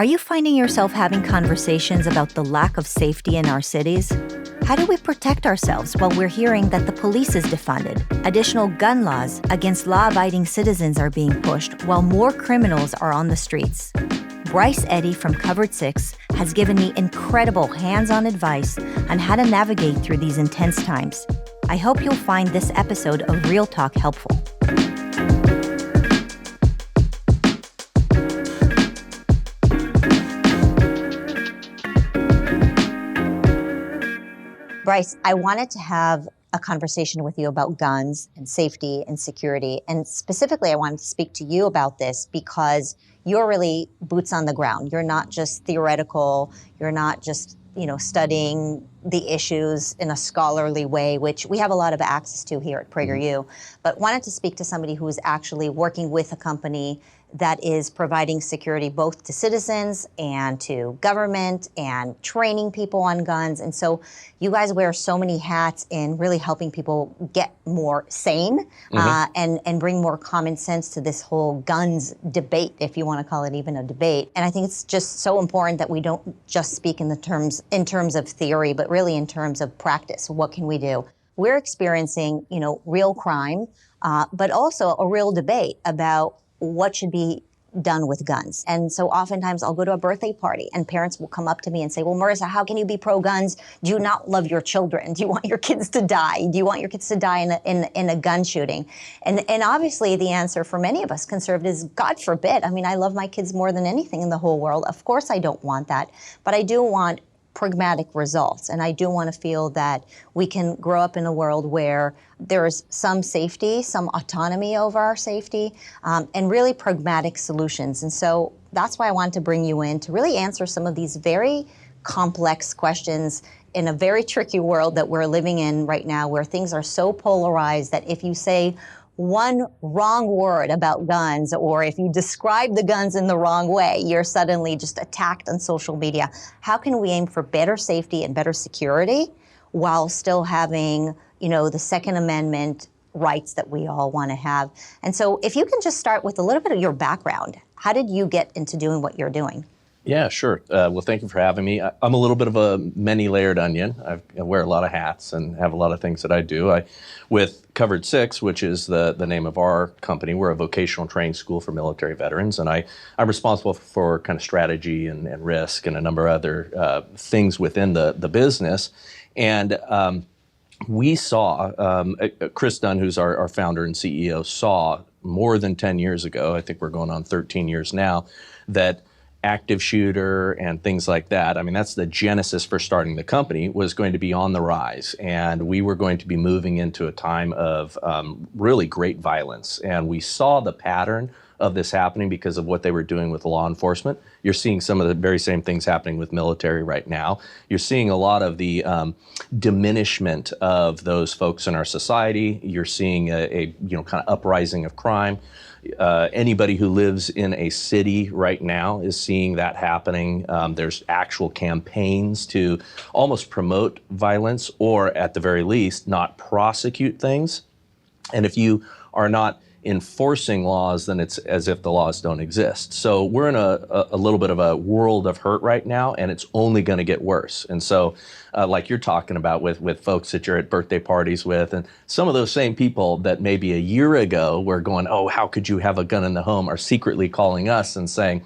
Are you finding yourself having conversations about the lack of safety in our cities? How do we protect ourselves while we're hearing that the police is defunded? Additional gun laws against law-abiding citizens are being pushed while more criminals are on the streets. Bryce Eddy from Covered 6 has given me incredible hands-on advice on how to navigate through these intense times. I hope you'll find this episode of Real Talk helpful. Bryce, I wanted to have a conversation with you about guns and safety and security. And specifically, I wanted to speak to you about this because you're really boots on the ground. You're not just theoretical. You're not just, studying the issues in a scholarly way, which we have a lot of access to here at PragerU, but wanted to speak to somebody who is actually working with a company that is providing security both to citizens and to government and training people on guns. And so you guys wear so many hats in really helping people get more sane and bring more common sense to this whole guns debate, if you want to call it even a debate. And I think it's just so important that we don't just speak in terms of theory, but really in terms of practice. What can we do? We're experiencing, real crime, but also a real debate about what should be done with guns. And so oftentimes I'll go to a birthday party and parents will come up to me and say, well, Marissa, how can you be pro-guns? Do you not love your children? Do you want your kids to die? Do you want your kids to die in a gun shooting? And obviously the answer for many of us conservatives, God forbid. I mean, I love my kids more than anything in the whole world. Of course I don't want that, but I do want pragmatic results. And I do want to feel that we can grow up in a world where there is some safety, some autonomy over our safety, and really pragmatic solutions. And so that's why I wanted to bring you in to really answer some of these very complex questions in a very tricky world that we're living in right now, where things are so polarized that if you say one wrong word about guns, or if you describe the guns in the wrong way, you're suddenly just attacked on social media. How can we aim for better safety and better security while still having, the Second Amendment rights that we all want to have? And so if you can just start with a little bit of your background, how did you get into doing what you're doing? Yeah, sure. Well, thank you for having me. I'm a little bit of a many-layered onion. I wear a lot of hats and have a lot of things that I do. With Covered 6, which is the name of our company, we're a vocational training school for military veterans, and I'm responsible for kind of strategy and risk and a number of other things within the business. And we saw, Chris Dunn, who's our founder and CEO, saw more than 10 years ago, I think we're going on 13 years now, that active shooter and things like that, I mean, that's the genesis for starting the company, was going to be on the rise. And we were going to be moving into a time of really great violence. And we saw the pattern of this happening because of what they were doing with law enforcement. You're seeing some of the very same things happening with military right now. You're seeing a lot of the diminishment of those folks in our society. You're seeing a kind of uprising of crime. Anybody who lives in a city right now is seeing that happening. There's actual campaigns to almost promote violence, or at the very least, not prosecute things. And if you are not enforcing laws, then it's as if the laws don't exist. So we're in a little bit of a world of hurt right now, and it's only going to get worse. And so like you're talking about with folks that you're at birthday parties with, and some of those same people that maybe a year ago were going, oh, how could you have a gun in the home, are secretly calling us and saying,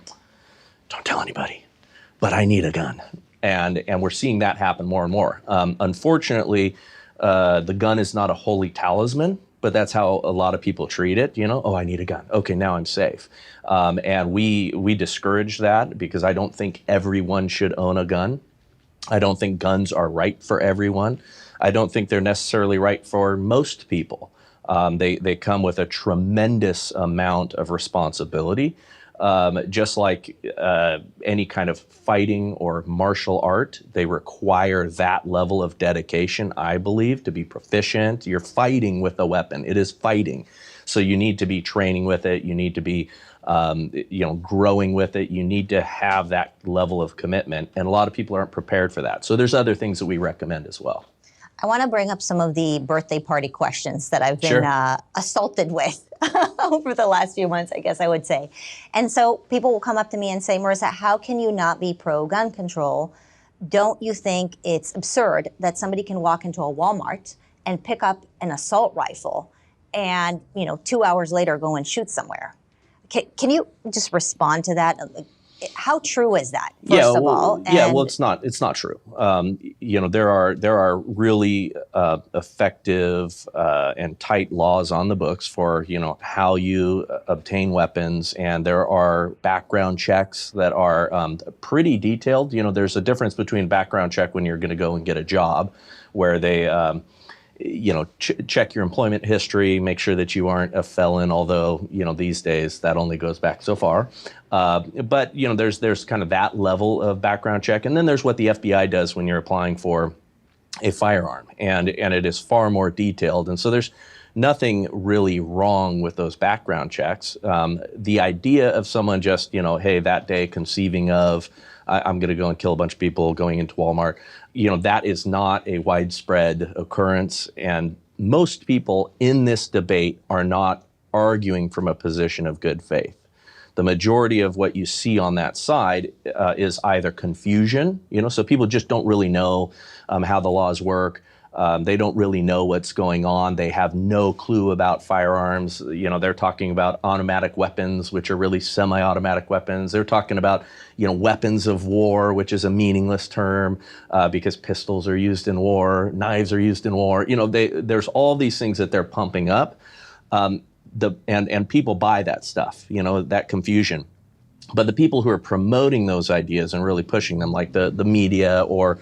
don't tell anybody, but I need a gun. And we're seeing that happen more and more. Unfortunately, the gun is not a holy talisman, but that's how a lot of people treat it. Oh, I need a gun. Okay, now I'm safe. And we discourage that because I don't think everyone should own a gun. I don't think guns are right for everyone. I don't think they're necessarily right for most people. They come with a tremendous amount of responsibility. Just like any kind of fighting or martial art, they require that level of dedication, I believe, to be proficient. You're fighting with a weapon. It is fighting. So you need to be training with it. You need to be growing with it. You need to have that level of commitment. And a lot of people aren't prepared for that. So there's other things that we recommend as well. I want to bring up some of the birthday party questions that I've been Sure. assaulted with over the last few months, I guess I would say. And so people will come up to me and say, Marissa, how can you not be pro-gun control? Don't you think it's absurd that somebody can walk into a Walmart and pick up an assault rifle and, 2 hours later go and shoot somewhere? Can you just respond to that? How true is that, first of all? Well, it's not true. There are really effective and tight laws on the books for how you obtain weapons, and there are background checks that are pretty detailed. There's a difference between background check when you're going to go and get a job, where they check your employment history, make sure that you aren't a felon, although, these days that only goes back so far. But there's kind of that level of background check. And then there's what the FBI does when you're applying for a firearm. And it is far more detailed. And so there's nothing really wrong with those background checks. The idea of someone just, hey, that day conceiving of, I'm going to go and kill a bunch of people going into Walmart, that is not a widespread occurrence. And most people in this debate are not arguing from a position of good faith. The majority of what you see on that side is either confusion, so people just don't really know how the laws work. They don't really know what's going on. They have no clue about firearms. They're talking about automatic weapons, which are really semi-automatic weapons. They're talking about, weapons of war, which is a meaningless term because pistols are used in war, knives are used in war. There's all these things that they're pumping up. And people buy that stuff, that confusion. But the people who are promoting those ideas and really pushing them, like the media or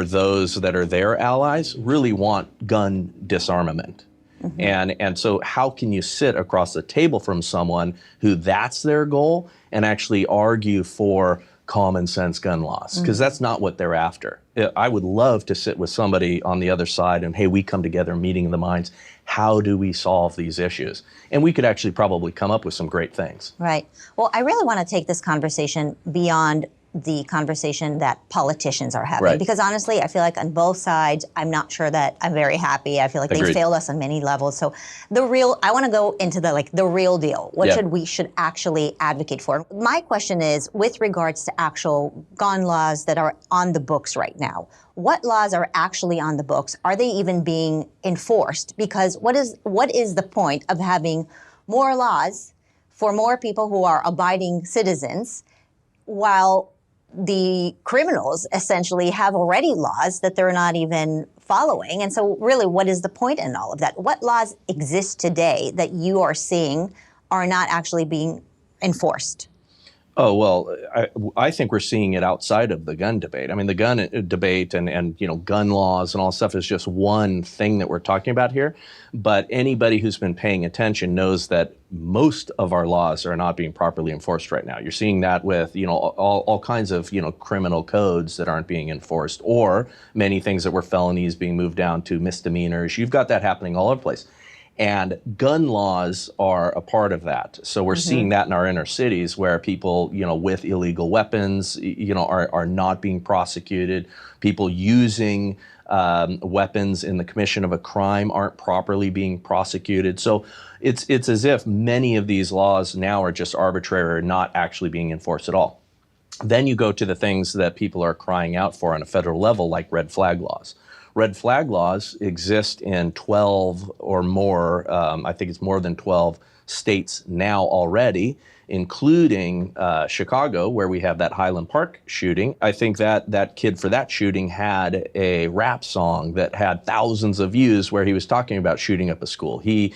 those that are their allies, really want gun disarmament. Mm-hmm. And so how can you sit across the table from someone who that's their goal and actually argue for common sense gun laws? Because that's not what they're after. I would love to sit with somebody on the other side and, hey, we come together, meeting of the minds. How do we solve these issues? And we could actually probably come up with some great things. Right. Well, I really want to take this conversation beyond the conversation that politicians are having. Right. Because honestly, I feel like on both sides, I'm not sure that I'm very happy. I feel like Agreed. They failed us on many levels. So I want to go into the real deal. What should actually advocate for? My question is, with regards to actual gun laws that are on the books right now, what laws are actually on the books? Are they even being enforced? Because what is the point of having more laws for more people who are abiding citizens, while the criminals essentially have already laws that they're not even following? And so really, what is the point in all of that? What laws exist today that you are seeing are not actually being enforced? Oh, well, I think we're seeing it outside of the gun debate. I mean, the gun debate and gun laws and all stuff is just one thing that we're talking about here. But anybody who's been paying attention knows that most of our laws are not being properly enforced right now. You're seeing that with, all kinds of, criminal codes that aren't being enforced, or many things that were felonies being moved down to misdemeanors. You've got that happening all over the place. And gun laws are a part of that. So we're seeing that in our inner cities where people, with illegal weapons, are not being prosecuted. People using weapons in the commission of a crime aren't properly being prosecuted. So it's as if many of these laws now are just arbitrary or not actually being enforced at all. Then you go to the things that people are crying out for on a federal level, like red flag laws. Red flag laws exist in 12 or more, I think it's more than 12 states now already, including Chicago, where we have that Highland Park shooting. I think that kid for that shooting had a rap song that had thousands of views where he was talking about shooting up a school. He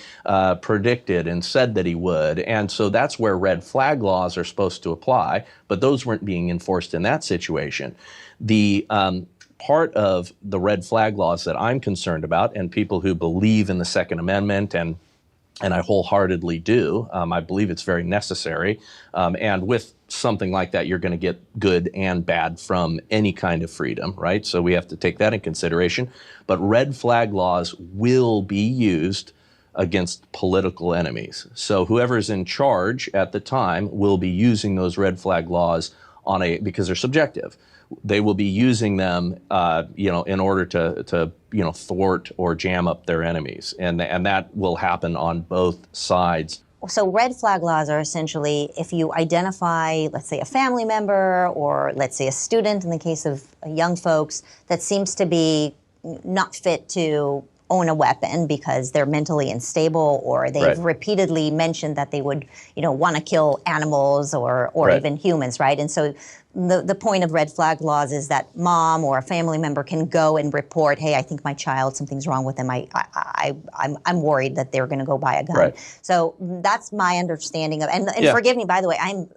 predicted and said that he would. And so that's where red flag laws are supposed to apply, but those weren't being enforced in that situation. The part of the red flag laws that I'm concerned about, and people who believe in the Second Amendment, and I wholeheartedly do, I believe it's very necessary. And with something like that, you're going to get good and bad from any kind of freedom, right? So we have to take that in consideration. But red flag laws will be used against political enemies. So whoever's in charge at the time will be using those red flag laws because they're subjective. They will be using them, in order to thwart or jam up their enemies, and that will happen on both sides. So red flag laws are essentially if you identify, let's say, a family member or let's say a student in the case of young folks that seems to be not fit to own a weapon because they're mentally unstable or they've repeatedly mentioned that they would, want to kill animals or even humans, right? And so the point of red flag laws is that mom or a family member can go and report, hey, I think my child, something's wrong with them. I'm worried that they're going to go buy a gun. Right. So that's my understanding of, and forgive me, by the way, I'm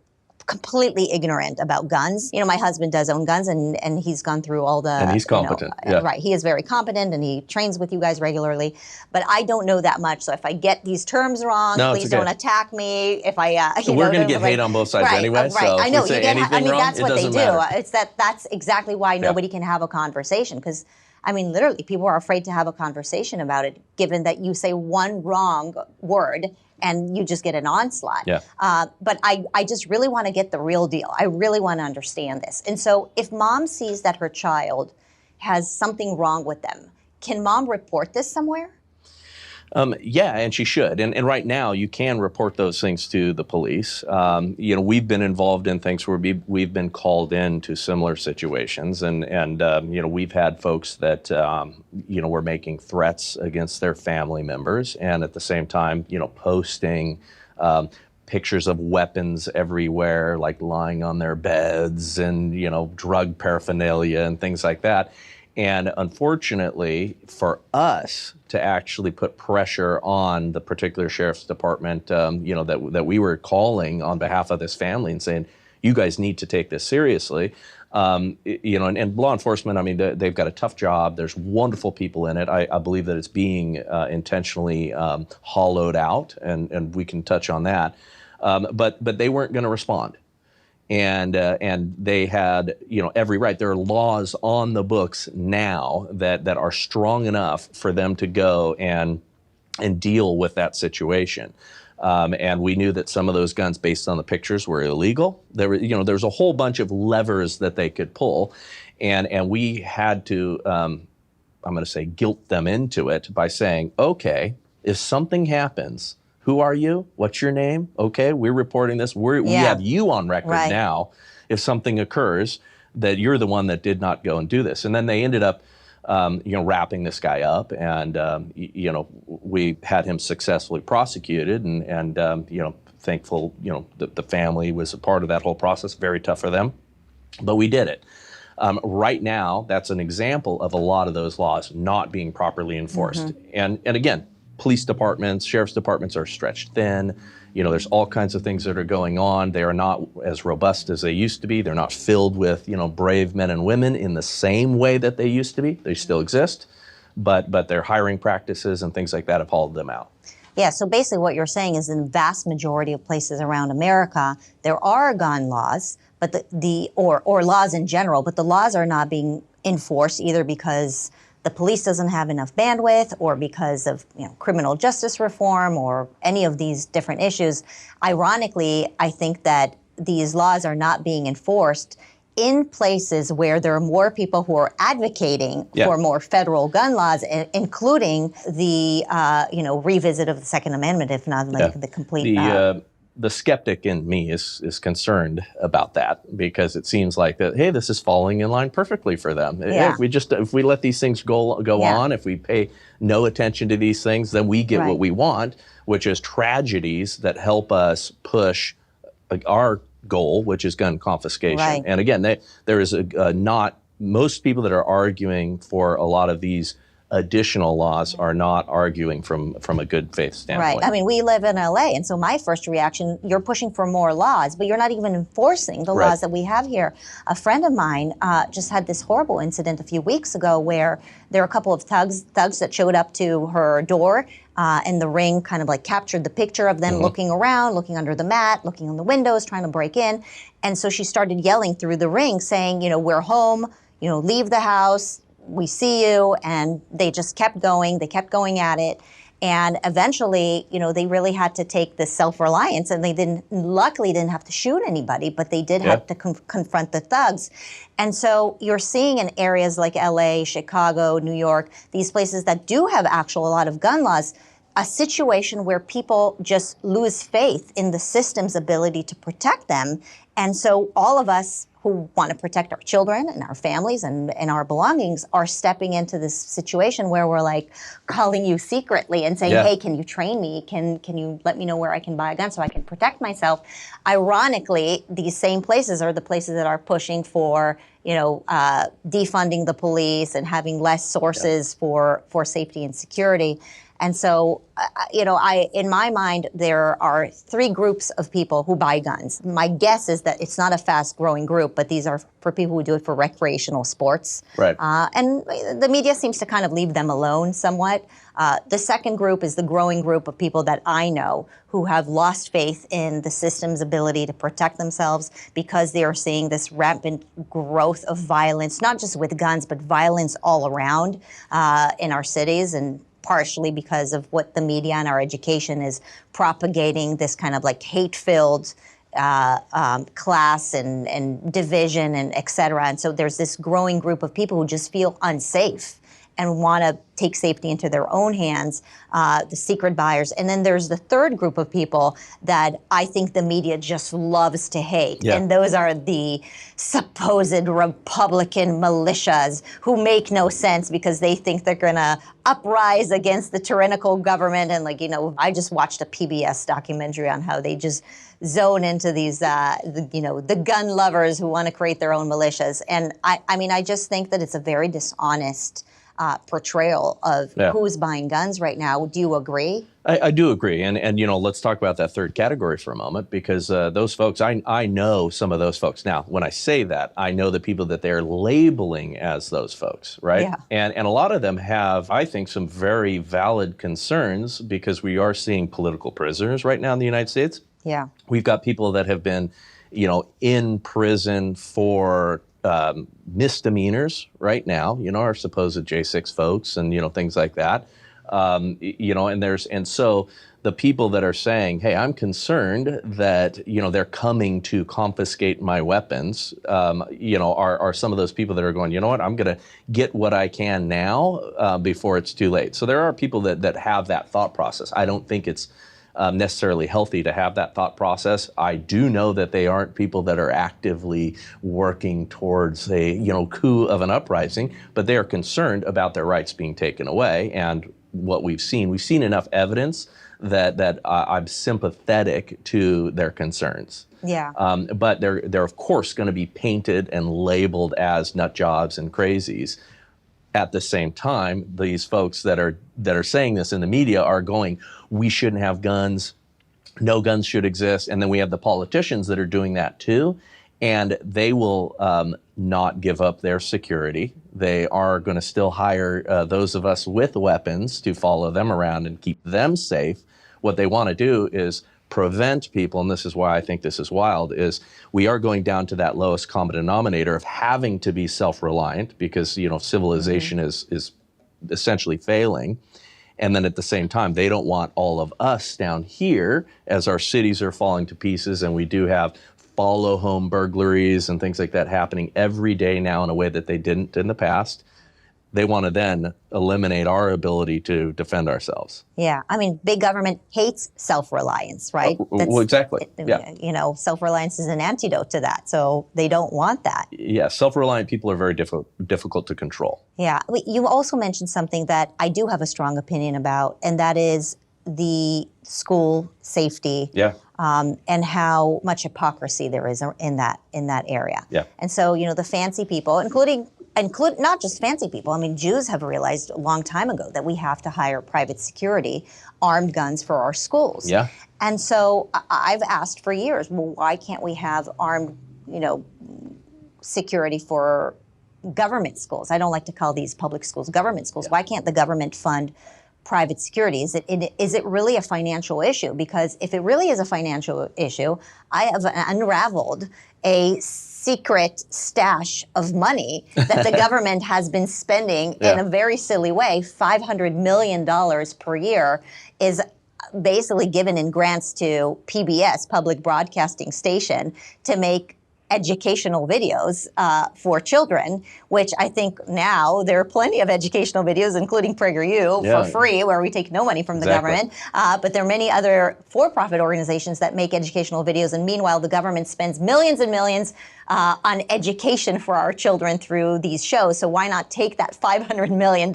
completely ignorant about guns. My husband does own guns and he's gone through all the... And he's competent. Right. He is very competent and he trains with you guys regularly. But I don't know that much. So if I get these terms wrong, please don't attack me. If I... we're going to get hate on both sides anyway. Right. So I know. if we say anything wrong, that's what they do. Matter. That's exactly why nobody can have a conversation. Because, literally, people are afraid to have a conversation about it, given that you say one wrong word and you just get an onslaught. Yeah. But I just really want to get the real deal. I really want to understand this. And so if mom sees that her child has something wrong with them, can mom report this somewhere? Yeah, and she should. And right now, you can report those things to the police. We've been involved in things where we've been called into similar situations, and we've had folks that were making threats against their family members, and at the same time, posting pictures of weapons everywhere, like lying on their beds, and drug paraphernalia and things like that. And unfortunately, for us to actually put pressure on the particular sheriff's department, that we were calling on behalf of this family and saying, you guys need to take this seriously. And law enforcement, they've got a tough job. There's wonderful people in it. I believe that it's being intentionally hollowed out, and we can touch on that. But they weren't going to respond. And they had, every right. There are laws on the books now that are strong enough for them to go and deal with that situation. And we knew that some of those guns, based on the pictures, were illegal. There was a whole bunch of levers that they could pull, and we had to, I'm going to say, guilt them into it by saying, okay, if something happens, who are you? What's your name? Okay, we're reporting this. We have you on record now. If something occurs, that you're the one that did not go and do this. And then they ended up, wrapping this guy up, and we had him successfully prosecuted, and thankful, the family was a part of that whole process. Very tough for them, but we did it. Right now, that's an example of a lot of those laws not being properly enforced. Mm-hmm. And again, police departments, sheriff's departments are stretched thin. There's all kinds of things that are going on. They are not as robust as they used to be. They're not filled with, brave men and women in the same way that they used to be. They still exist, but their hiring practices and things like that have hauled them out. Yeah, so basically what you're saying is in the vast majority of places around America, there are gun laws, but or laws in general, but the laws are not being enforced either because the police doesn't have enough bandwidth or because of criminal justice reform or any of these different issues. Ironically, I think that these laws are not being enforced in places where there are more people who are advocating for more federal gun laws, including the revisit of the Second Amendment, if not the complete... The skeptic in me is concerned about that, because it seems like that, hey, this is falling in line perfectly for them. Yeah. If we let these things go on, if we pay no attention to these things, then we get what we want, which is tragedies that help us push our goal, which is gun confiscation. Right. And again, there is not most people that are arguing for a lot of these additional laws are not arguing from a good faith standpoint. Right. We live in LA, and so my first reaction, you're pushing for more laws, but you're not even enforcing the laws that we have here. A friend of mine just had this horrible incident a few weeks ago where there were a couple of thugs that showed up to her door, and the Ring kind of like captured the picture of them looking around, looking under the mat, looking on the windows, trying to break in. And so she started yelling through the Ring saying, we're home, leave the house, we see you, and they just kept going. They kept going at it. And eventually, they really had to take this self-reliance, and they luckily didn't have to shoot anybody, but they did have to confront the thugs. And so you're seeing in areas like LA, Chicago, New York, these places that do have a lot of gun laws, a situation where people just lose faith in the system's ability to protect them. And so all of us who want to protect our children and our families and our belongings are stepping into this situation where we're like calling you secretly and saying, hey, can you train me? Can you let me know where I can buy a gun so I can protect myself? Ironically, these same places are the places that are pushing for defunding the police and having less sources for safety and security. And so, in my mind, there are three groups of people who buy guns. My guess is that it's not a fast-growing group, but these are for people who do it for recreational sports. Right. And the media seems to kind of leave them alone somewhat. The second group is the growing group of people that I know who have lost faith in the system's ability to protect themselves because they are seeing this rampant growth of violence, not just with guns, but violence all around in our cities, and partially because of what the media and our education is propagating, this kind of like hate-filled class and division and et cetera. And so there's this growing group of people who just feel unsafe and want to take safety into their own hands, the secret buyers. And then there's the third group of people that I think the media just loves to hate. Yeah. And those are the supposed Republican militias who make no sense because they think they're going to uprise against the tyrannical government. And I just watched a PBS documentary on how they just zone into these, the gun lovers who want to create their own militias. And I just think that it's a very dishonest portrayal of who's buying guns right now. Do you agree? I do agree. And let's talk about that third category for a moment, because those folks, I know some of those folks. Now, when I say that, I know the people that they're labeling as those folks, right? Yeah. And a lot of them have, I think, some very valid concerns, because we are seeing political prisoners right now in the United States. Yeah. We've got people that have been, in prison for misdemeanors right now, our supposed J6 folks and, things like that. And so the people that are saying, hey, I'm concerned that, they're coming to confiscate my weapons, are some of those people that are going, you know what, I'm going to get what I can now before it's too late. So there are people that have that thought process. I don't think it's necessarily healthy to have that thought process. I do know that they aren't people that are actively working towards a coup of an uprising, but they are concerned about their rights being taken away. And what we've seen enough evidence that I'm sympathetic to their concerns. Yeah. But they're of course going to be painted and labeled as nut jobs and crazies. At the same time, these folks that are saying this in the media are going, we shouldn't have guns, no guns should exist. And then we have the politicians that are doing that too. And they will not give up their security. They are going to still hire those of us with weapons to follow them around and keep them safe. What they want to do is prevent people, and this is why I think this is wild, is we are going down to that lowest common denominator of having to be self-reliant because, civilization is essentially failing. And then at the same time, they don't want all of us down here as our cities are falling to pieces, and we do have follow home burglaries and things like that happening every day now in a way that they didn't in the past. They want to then eliminate our ability to defend ourselves. Yeah. Big government hates self-reliance, right? Well, exactly. Yeah. Self-reliance is an antidote to that. So they don't want that. Yeah. Self-reliant people are very difficult to control. Yeah. You also mentioned something that I do have a strong opinion about, and that is the school safety. Yeah. And how much hypocrisy there is in that area. Yeah. And so, the fancy people, include not just fancy people. Jews have realized a long time ago that we have to hire private security, armed guns for our schools. Yeah. And so I've asked for years, well, why can't we have armed, security for government schools? I don't like to call these public schools government schools. Yeah. Why can't the government fund private security? Is it really a financial issue? Because if it really is a financial issue, I have unraveled a secret stash of money that the government has been spending in a very silly way. $500 million per year is basically given in grants to PBS, Public Broadcasting Station, to make educational videos for children, which I think now there are plenty of educational videos, including PragerU, for free, where we take no money from the government. But there are many other for-profit organizations that make educational videos, and meanwhile, the government spends millions and millions on education for our children through these shows. So why not take that $500 million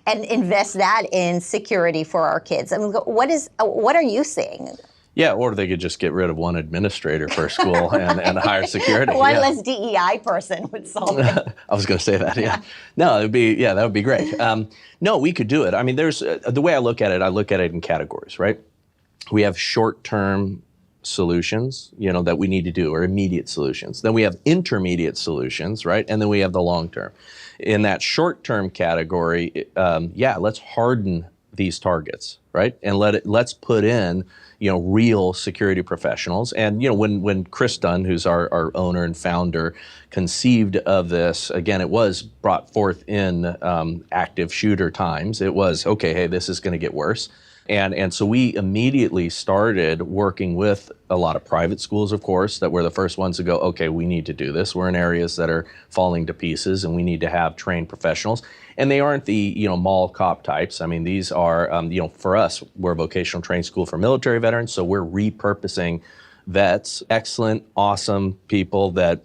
and invest that in security for our kids? I mean, what are you seeing? Yeah, or they could just get rid of one administrator per school and hire security. One less DEI person would solve it. I was going to say that, yeah. No, that would be great. No, we could do it. I mean, there's the way I look at it in categories, right? We have short-term solutions, that we need to do, or immediate solutions. Then we have intermediate solutions, right? And then we have the long-term. In that short-term category, let's harden these targets, right? And let's put in, real security professionals. And, when Chris Dunn, who's our owner and founder, conceived of this, again, it was brought forth in active shooter times. It was, okay, hey, this is going to get worse. And so we immediately started working with a lot of private schools, of course, that were the first ones to go, okay, we need to do this. We're in areas that are falling to pieces, and we need to have trained professionals. And they aren't the mall cop types. I mean, these are, for us, we're a vocational training school for military veterans, so we're repurposing vets, excellent, awesome people that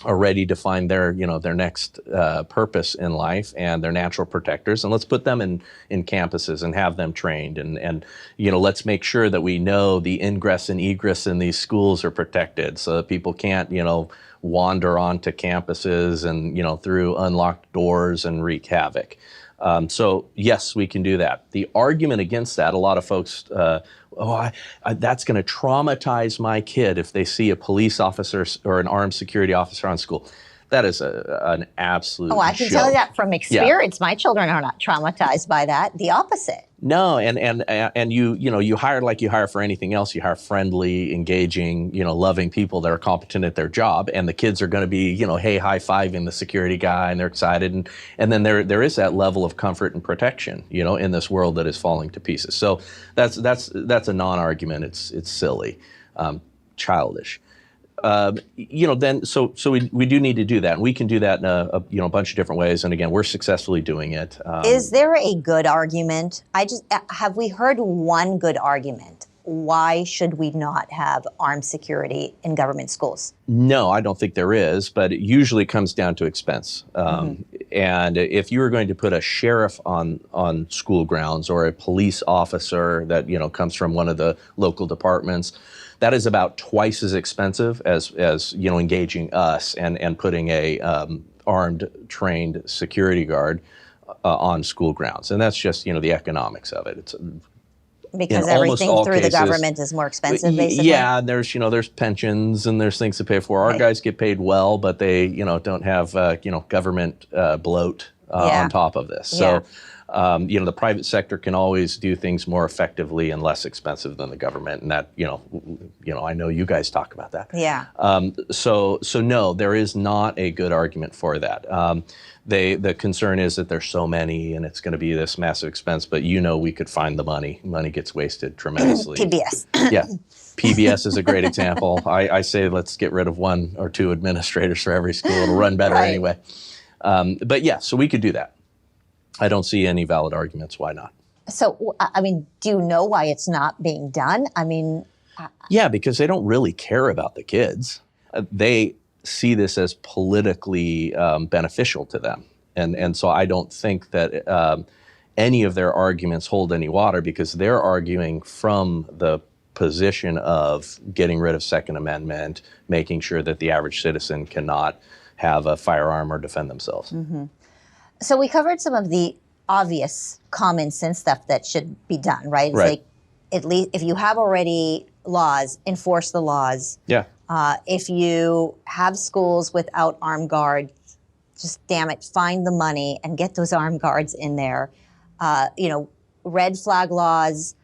are ready to find their next purpose in life and their natural protectors, and let's put them in campuses and have them trained, and let's make sure that we know the ingress and egress in these schools are protected, so that people can't wander onto campuses and through unlocked doors and wreak havoc. So yes, we can do that. The argument against that, a lot of folks, that's going to traumatize my kid if they see a police officer or an armed security officer on school. That is an absolute I can tell you that from experience. Yeah. My children are not traumatized by that. The opposite. No, and you hire like you hire for anything else. You hire friendly, engaging, loving people that are competent at their job, and the kids are going to be, hey, high-fiving the security guy, and they're excited, and then there is that level of comfort and protection, in this world that is falling to pieces. So that's a non-argument. It's silly, childish. Then so we do need to do that. And we can do that in a bunch of different ways. And again, we're successfully doing it. Is there a good argument? Have we heard one good argument? Why should we not have armed security in government schools? No, I don't think there is, but it usually comes down to expense. And if you were going to put a sheriff on school grounds, or a police officer that comes from one of the local departments, that is about twice as expensive as engaging us and putting a armed, trained security guard on school grounds, and that's just the economics of it. It's because everything through the government is more expensive, basically. Yeah, there's pensions and there's things to pay for. Our guys get paid well, but they don't have government bloat on top of this. So. The private sector can always do things more effectively and less expensive than the government, and that I know you guys talk about that. Yeah. So no, there is not a good argument for that. The concern is that there's so many, and it's going to be this massive expense. But we could find the money. Money gets wasted tremendously. PBS. Yeah. PBS is a great example. I say let's get rid of one or two administrators for every school. It'll run better anyway. But yeah, so we could do that. I don't see any valid arguments why not. So, do you know why it's not being done? Yeah, because they don't really care about the kids. They see this as politically beneficial to them. And so I don't think that any of their arguments hold any water, because they're arguing from the position of getting rid of Second Amendment, making sure that the average citizen cannot have a firearm or defend themselves. Mm-hmm. So we covered some of the obvious common sense stuff that should be done, right? It's like, at least if you have already laws, enforce the laws. Yeah. If you have schools without armed guards, just damn it, find the money and get those armed guards in there. Red flag laws,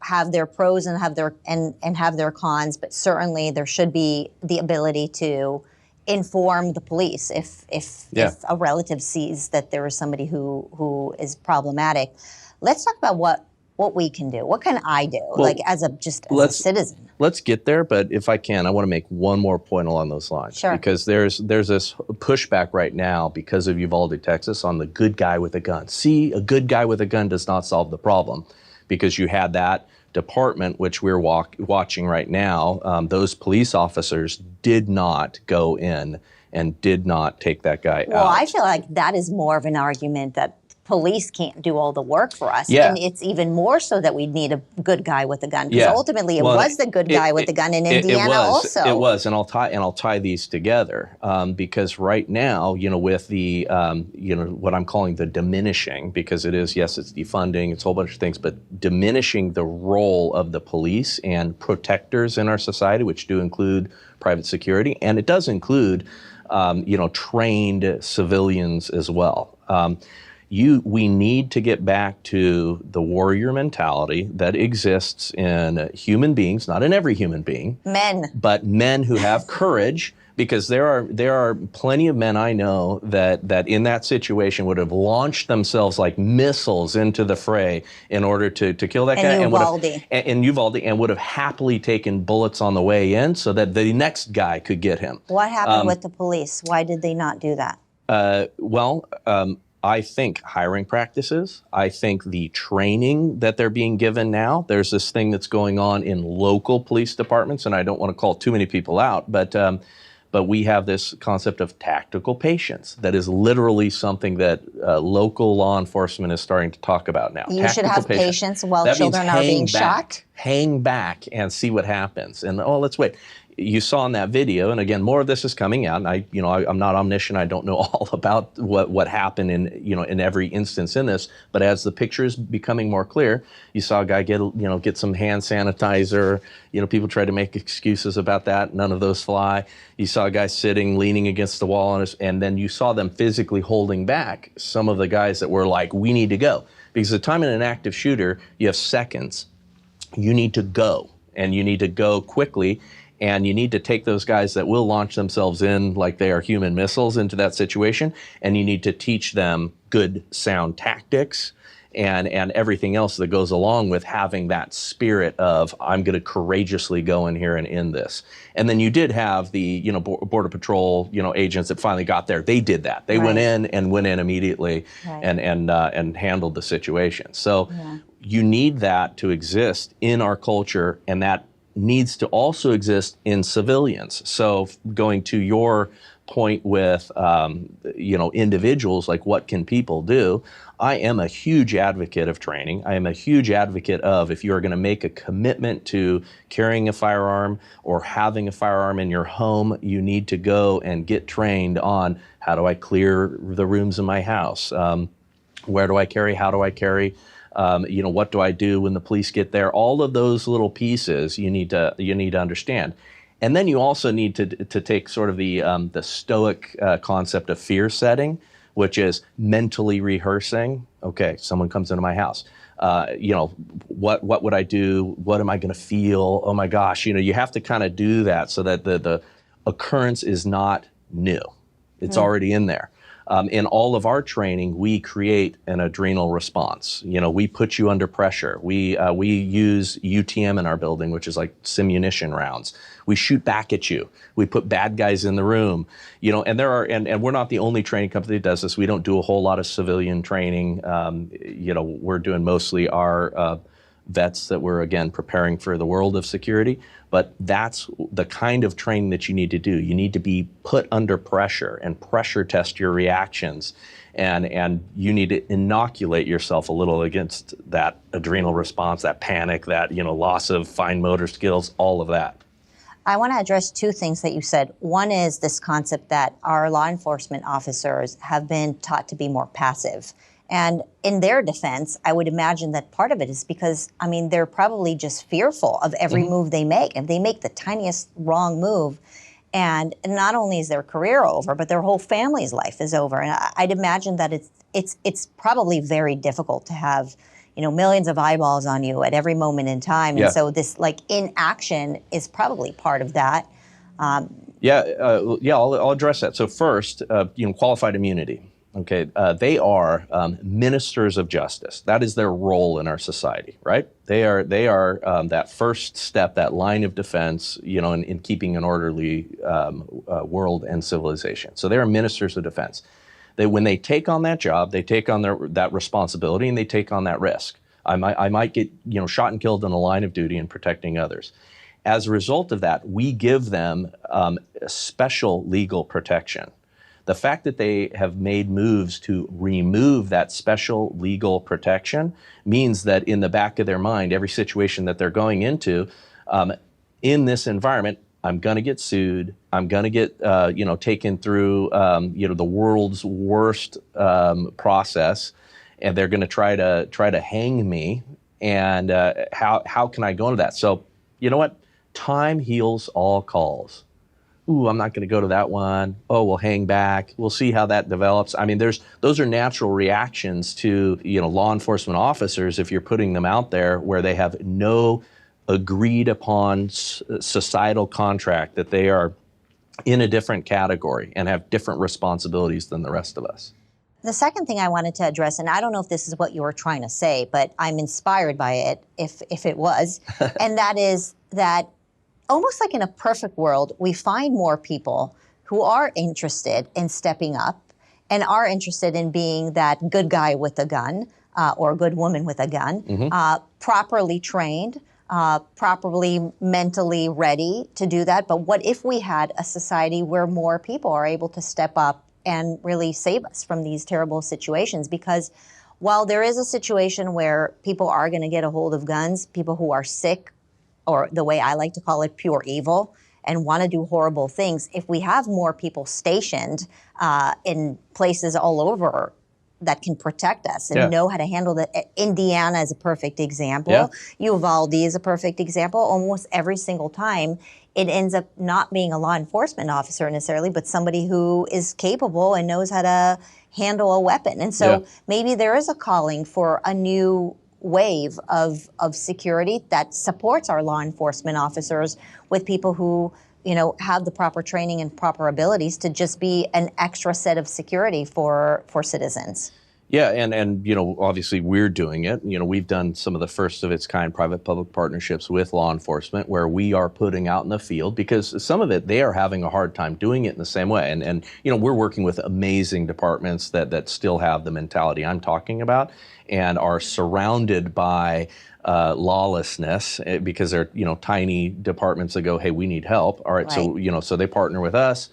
have their pros and have their cons, but certainly there should be the ability to inform the police if a relative sees that there is somebody who is problematic. Let's talk about what we can do. What can I do, as a citizen? Let's get there, but if I can, I want to make one more point along those lines. Sure. Because there's this pushback right now because of Uvalde, Texas, on the good guy with a gun. See, a good guy with a gun does not solve the problem, because you had that department, which we're watching right now. Those police officers did not go in and did not take that guy out. Well, I feel like that is more of an argument that police can't do all the work for us. Yeah. And it's even more so that we need a good guy with a gun. Because ultimately it was the good guy with the gun in Indiana also. It was, and I'll tie these together because right now, with the, what I'm calling the diminishing, because it is, yes, it's defunding, it's a whole bunch of things, but diminishing the role of the police and protectors in our society, which do include private security, and it does include, trained civilians as well. We need to get back to the warrior mentality that exists in human beings, not in every human being. Men. But men who have courage, because there are plenty of men I know that in that situation would have launched themselves like missiles into the fray in order to kill that guy. In Uvalde, and would have happily taken bullets on the way in so that the next guy could get him. What happened with the police? Why did they not do that? I think hiring practices, I think the training that they're being given now, there's this thing that's going on in local police departments, and I don't want to call too many people out, but we have this concept of tactical patience that is literally something that local law enforcement is starting to talk about now. You should have patience while children are being shot? Hang back and see what happens. And let's wait. You saw in that video, and again, more of this is coming out. And I'm not omniscient. I don't know all about what happened in every instance in this. But as the picture is becoming more clear, you saw a guy get some hand sanitizer. People try to make excuses about that. None of those fly. You saw a guy sitting, leaning against the wall, and then you saw them physically holding back some of the guys that were like, "We need to go," because the time in an active shooter, you have seconds. You need to go, and you need to go quickly. And you need to take those guys that will launch themselves in like they are human missiles into that situation, and you need to teach them good, sound tactics and everything else that goes along with having that spirit of, I'm going to courageously go in here and end this. And then you did have the Border Patrol agents that finally got there. They did that. They went in immediately and handled the situation. So you need that to exist in our culture, and that needs to also exist in civilians. So going to your point with, individuals, like what can people do? I am a huge advocate of training. I am a huge advocate of, if you are going to make a commitment to carrying a firearm or having a firearm in your home, you need to go and get trained on, how do I clear the rooms in my house? Where do I carry? How do I carry? What do I do when the police get there? All of those little pieces you need to understand. And then you also need to take sort of the stoic concept of fear setting, which is mentally rehearsing. Okay, someone comes into my house. What would I do? What am I going to feel? Oh my gosh, you have to kind of do that so that the occurrence is not new. It's already in there. In all of our training, we create an adrenal response. We put you under pressure. We use UTM in our building, which is like simunition rounds. We shoot back at you. We put bad guys in the room. And we're not the only training company that does this. We don't do a whole lot of civilian training. We're doing mostly our vets that we're, again, preparing for the world of security. But that's the kind of training that you need to do. You need to be put under pressure and pressure test your reactions. And you need to inoculate yourself a little against that adrenal response, that panic, that loss of fine motor skills, all of that. I want to address two things that you said. One is this concept that our law enforcement officers have been taught to be more passive. And in their defense, I would imagine that part of it is because, they're probably just fearful of every move they make. If they make the tiniest wrong move, and not only is their career over, but their whole family's life is over. And I'd imagine that it's probably very difficult to have, millions of eyeballs on you at every moment in time. Yeah. And so this like inaction is probably part of that. I'll address that. So first, qualified immunity. Okay, they are ministers of justice. That is their role in our society, right? They are that first step, that line of defense, in keeping an orderly world and civilization. So they are ministers of defense. When they take on that job, they take on that responsibility, and they take on that risk. I might get shot and killed in the line of duty and protecting others. As a result of that, we give them special legal protection. The fact that they have made moves to remove that special legal protection means that in the back of their mind, every situation that they're going into, in this environment, I'm going to get sued. I'm going to get, taken through, the world's worst process, and they're going to try to hang me. And how can I go into that? So, you know what? Time heals all calls. Ooh, I'm not going to go to that one. Oh, we'll hang back. We'll see how that develops. I mean, those are natural reactions to, law enforcement officers if you're putting them out there where they have no agreed upon societal contract that they are in a different category and have different responsibilities than the rest of us. The second thing I wanted to address, and I don't know if this is what you were trying to say, but I'm inspired by it, if it was, and that is that almost like in a perfect world, we find more people who are interested in stepping up and are interested in being that good guy with a gun or good woman with a gun, properly trained, properly mentally ready to do that. But what if we had a society where more people are able to step up and really save us from these terrible situations? Because while there is a situation where people are going to get a hold of guns, people who are sick, or the way I like to call it, pure evil, and want to do horrible things, if we have more people stationed in places all over that can protect us and know how to handle that. Indiana is a perfect example. Uvalde is a perfect example. Almost every single time, it ends up not being a law enforcement officer necessarily, but somebody who is capable and knows how to handle a weapon. And so maybe there is a calling for a new wave of security that supports our law enforcement officers with people who, have the proper training and proper abilities to just be an extra set of security for citizens. Yeah, and obviously we're doing it. We've done some of the first of its kind private-public partnerships with law enforcement where we are putting out in the field, because some of it, they are having a hard time doing it in the same way. And we're working with amazing departments that still have the mentality I'm talking about and are surrounded by lawlessness because they're, tiny departments that go, hey, we need help. All right. So, so they partner with us.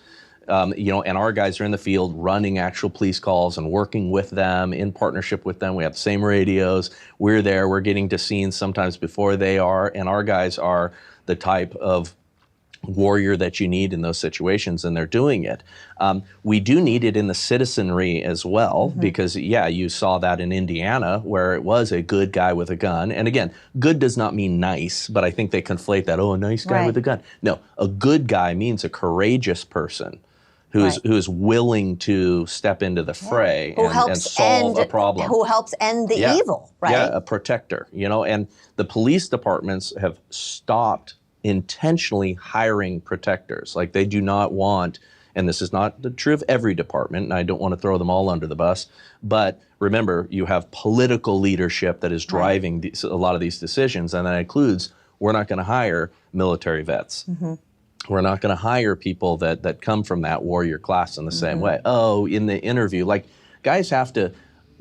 And our guys are in the field running actual police calls and working with them in partnership with them. We have the same radios. We're there. We're getting to scenes sometimes before they are. And our guys are the type of warrior that you need in those situations, and they're doing it. We do need it in the citizenry as well, because, you saw that in Indiana where it was a good guy with a gun. And again, good does not mean nice, but I think they conflate that, a nice guy with a gun. No, a good guy means a courageous person who is willing to step into the fray and solve a problem. Who helps end the evil, right? Yeah, a protector, and the police departments have stopped intentionally hiring protectors. Like, they do not want, and this is not true of every department, and I don't want to throw them all under the bus, but remember, you have political leadership that is driving a lot of these decisions, and that includes, we're not going to hire military vets. We're not going to hire people that come from that warrior class in the same way. Oh, in the interview, like, guys have to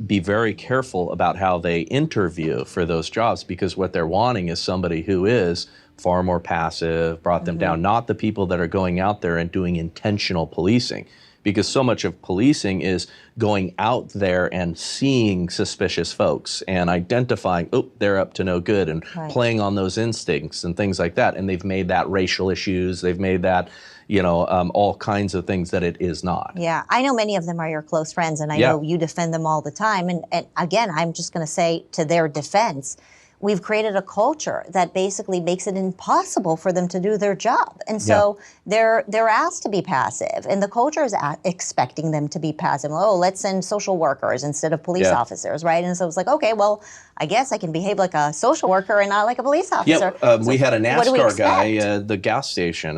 be very careful about how they interview for those jobs, because what they're wanting is somebody who is far more passive, brought them down, not the people that are going out there and doing intentional policing. Because so much of policing is going out there and seeing suspicious folks and identifying, they're up to no good, and playing on those instincts and things like that. And they've made that racial issues. They've made that, all kinds of things that it is not. Yeah, I know many of them are your close friends, and I know you defend them all the time. And again, I'm just going to say, to their defense, we've created a culture that basically makes it impossible for them to do their job. And so they're asked to be passive, and the culture is expecting them to be passive. Oh, let's send social workers instead of police officers, right? And so it's like, okay, well, I guess I can behave like a social worker and not like a police officer. Yeah, we had a what do we NASCAR guy expect? at the gas station,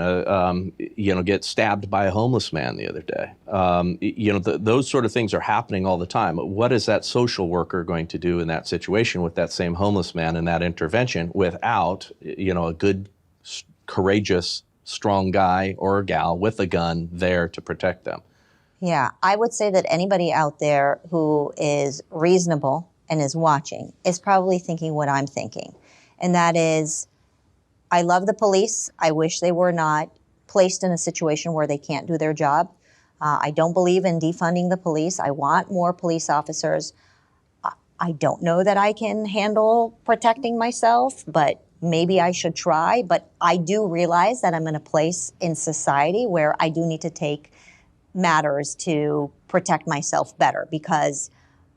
get stabbed by a homeless man the other day. Those sort of things are happening all the time. What is that social worker going to do in that situation with that same homeless man and that intervention without, a good, courageous, strong guy or gal with a gun there to protect them? Yeah, I would say that anybody out there who is reasonable and is watching is probably thinking what I'm thinking. And that is, I love the police. I wish they were not placed in a situation where they can't do their job. I don't believe in defunding the police. I want more police officers. I don't know that I can handle protecting myself, but maybe I should try. But I do realize that I'm in a place in society where I do need to take matters to protect myself better because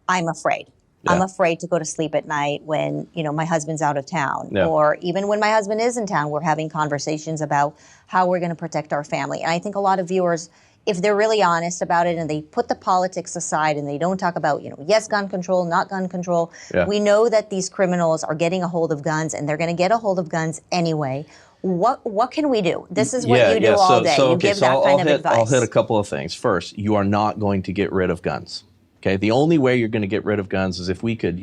I'm afraid. Yeah. I'm afraid to go to sleep at night when, my husband's out of town. Yeah. Or even when my husband is in town, we're having conversations about how we're going to protect our family. And I think a lot of viewers, if they're really honest about it and they put the politics aside and they don't talk about, yes, gun control, not gun control. Yeah. We know that these criminals are getting a hold of guns and they're going to get a hold of guns anyway. What can we do? This is what you do all day. You give that kind of advice. I'll hit a couple of things. First, you are not going to get rid of guns. Okay, the only way you're going to get rid of guns is if we could,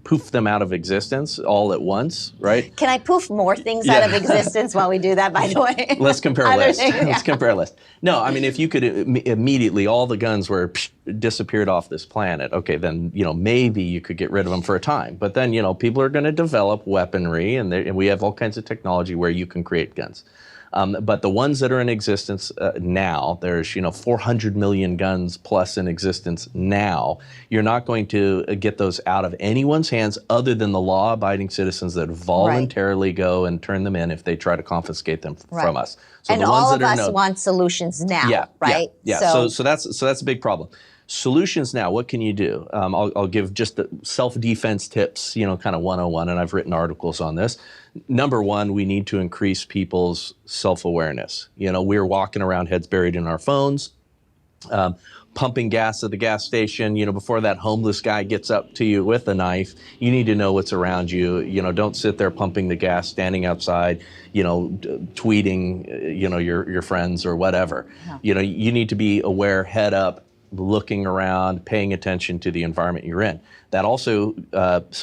poof them out of existence all at once, right? Can I poof more things out of existence while we do that, by the way? Let's compare a list. Let's compare a list. No, I mean, if you could immediately, all the guns were disappeared off this planet, okay, then, maybe you could get rid of them for a time. But then, people are going to develop weaponry, and we have all kinds of technology where you can create guns. But the ones that are in existence now, there's 400 million guns plus in existence now. You're not going to get those out of anyone's hands other than the law-abiding citizens that voluntarily go and turn them in if they try to confiscate them from us. So and the ones all of that us want solutions now, right? Yeah. So that's a big problem. Solutions now, what can you do? I'll give just the self-defense tips, kind of 101, and I've written articles on this. Number one, we need to increase people's self-awareness. We're walking around heads buried in our phones, pumping gas at the gas station. Before that homeless guy gets up to you with a knife, you need to know what's around you. Don't sit there pumping the gas, standing outside, tweeting, your friends or whatever. Yeah. You need to be aware, head up, looking around, paying attention to the environment you're in. That also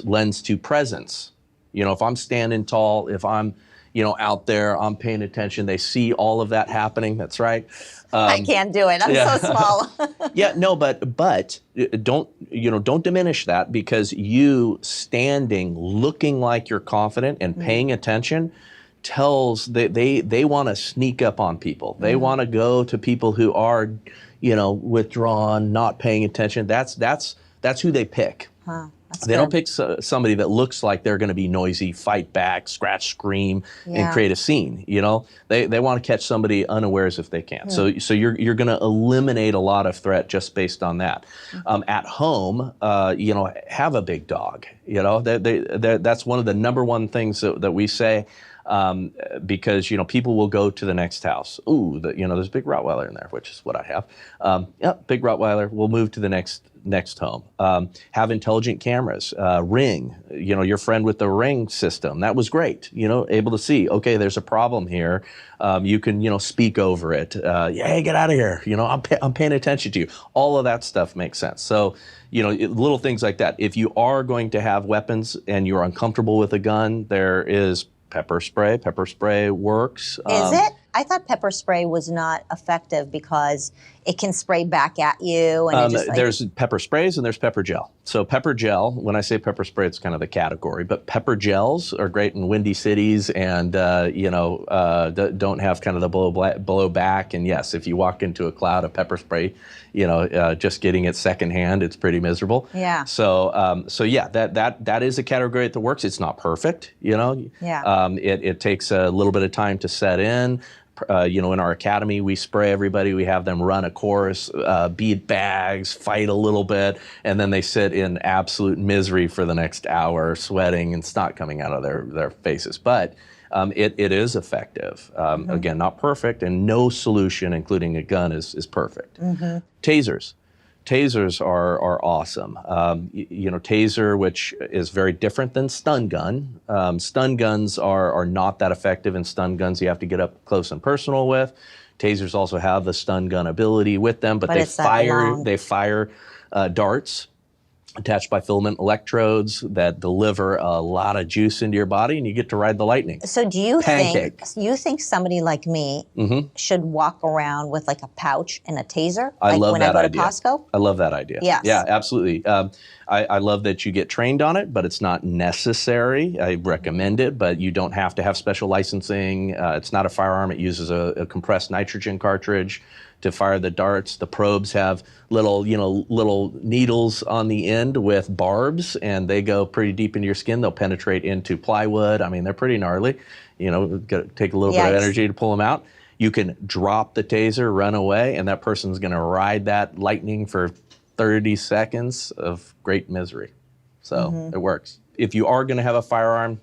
lends to presence. If I'm standing tall, if I'm, out there, I'm paying attention, they see all of that happening. That's right. I can't do it. I'm so small. Yeah, no, but don't diminish that, because you standing, looking like you're confident and paying attention tells they want to sneak up on people. They want to go to people who are, withdrawn, not paying attention. That's who they pick. They don't pick somebody that looks like they're going to be noisy, fight back, scratch, scream, and create a scene. They want to catch somebody unawares if they can. So you're going to eliminate a lot of threat just based on that. At home, have a big dog. That's one of the number one things that we say. Because people will go to the next house. Ooh, there's a big Rottweiler in there, which is what I have. Big Rottweiler. We'll move to the next home. Have intelligent cameras. Ring. Your friend with the Ring system. That was great. Able to see. Okay, there's a problem here. You can speak over it. Hey, get out of here. I'm paying attention to you. All of that stuff makes sense. So little things like that. If you are going to have weapons and you're uncomfortable with a gun, there is pepper spray. Pepper spray works. Is it? I thought pepper spray was not effective because it can spray back at you. And there's pepper sprays and there's pepper gel. So pepper gel, when I say pepper spray, it's kind of the category. But pepper gels are great in windy cities and, don't have kind of the blow back. And yes, if you walk into a cloud of pepper spray, just getting it secondhand, it's pretty miserable. Yeah. So that is a category that works. It's not perfect, Yeah. It takes a little bit of time to set in. In our academy, we spray everybody. We have them run a course, bead bags, fight a little bit, and then they sit in absolute misery for the next hour, sweating and snot coming out of their faces. But it is effective. Again, not perfect, and no solution, including a gun, is perfect. Tasers. Tasers are awesome. Taser, which is very different than stun gun. Stun guns are not that effective, and stun guns you have to get up close and personal with. Tasers also have the stun gun ability with them, but they fire darts attached by filament electrodes that deliver a lot of juice into your body, and you get to ride the lightning. So do you think somebody like me should walk around with like a pouch and a taser? I love that idea. When I go to Costco? I love that idea. Yes. Yeah, absolutely. I love that you get trained on it, but it's not necessary. I recommend it, but you don't have to have special licensing. It's not a firearm. It uses a compressed nitrogen cartridge to fire the darts. The probes have little needles on the end with barbs, and they go pretty deep into your skin. They'll penetrate into plywood. I mean, they're pretty gnarly. Take a little bit of energy to pull them out. You can drop the taser, run away, and that person's going to ride that lightning for 30 seconds of great misery. So it works. If you are going to have a firearm,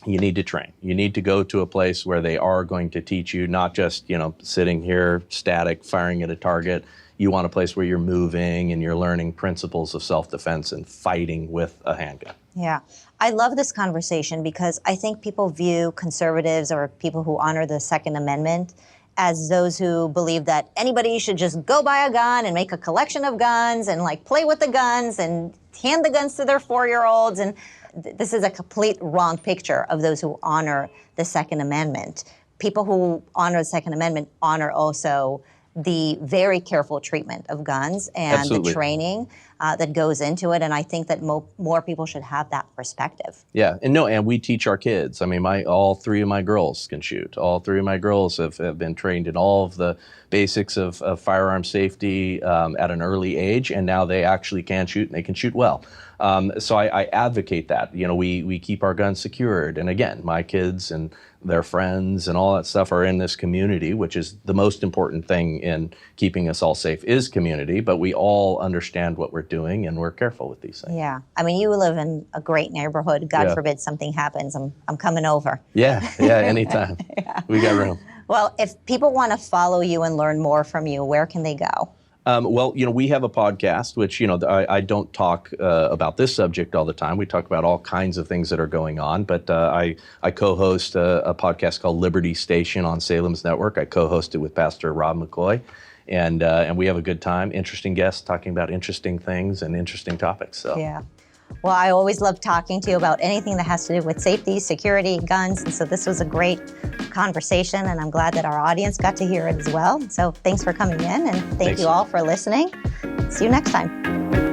you need to train. You need to go to a place where they are going to teach you, not just, sitting here static, firing at a target. You want a place where you're moving and you're learning principles of self-defense and fighting with a handgun. Yeah. I love this conversation because I think people view conservatives or people who honor the Second Amendment as those who believe that anybody should just go buy a gun and make a collection of guns and like play with the guns and hand the guns to their 4-year-olds. And this is a complete wrong picture of those who honor the Second Amendment. People who honor the Second Amendment honor also the very careful treatment of guns and the training that goes into it. And I think that more people should have that perspective. Yeah, and we teach our kids. I mean, all 3 of my girls can shoot. All 3 of my girls have been trained in all of the basics of firearm safety at an early age, and now they actually can shoot, and they can shoot well. So I advocate that. We keep our guns secured. And again, my kids and their friends and all that stuff are in this community, which is the most important thing in keeping us all safe is community. But we all understand what we're doing, and we're careful with these things. Yeah. I mean, you live in a great neighborhood. God forbid something happens. I'm coming over. Yeah, anytime. We got room. Well, if people want to follow you and learn more from you, where can they go? We have a podcast, which, I don't talk about this subject all the time. We talk about all kinds of things that are going on, but I co-host a podcast called Liberty Station on Salem's Network. I co-host it with Pastor Rob McCoy, and we have a good time, interesting guests talking about interesting things and interesting topics. So. Yeah. Well, I always love talking to you about anything that has to do with safety, security, guns, and so this was a great conversation, and I'm glad that our audience got to hear it as well. So thanks for coming in, and thank you all for listening. See you next time.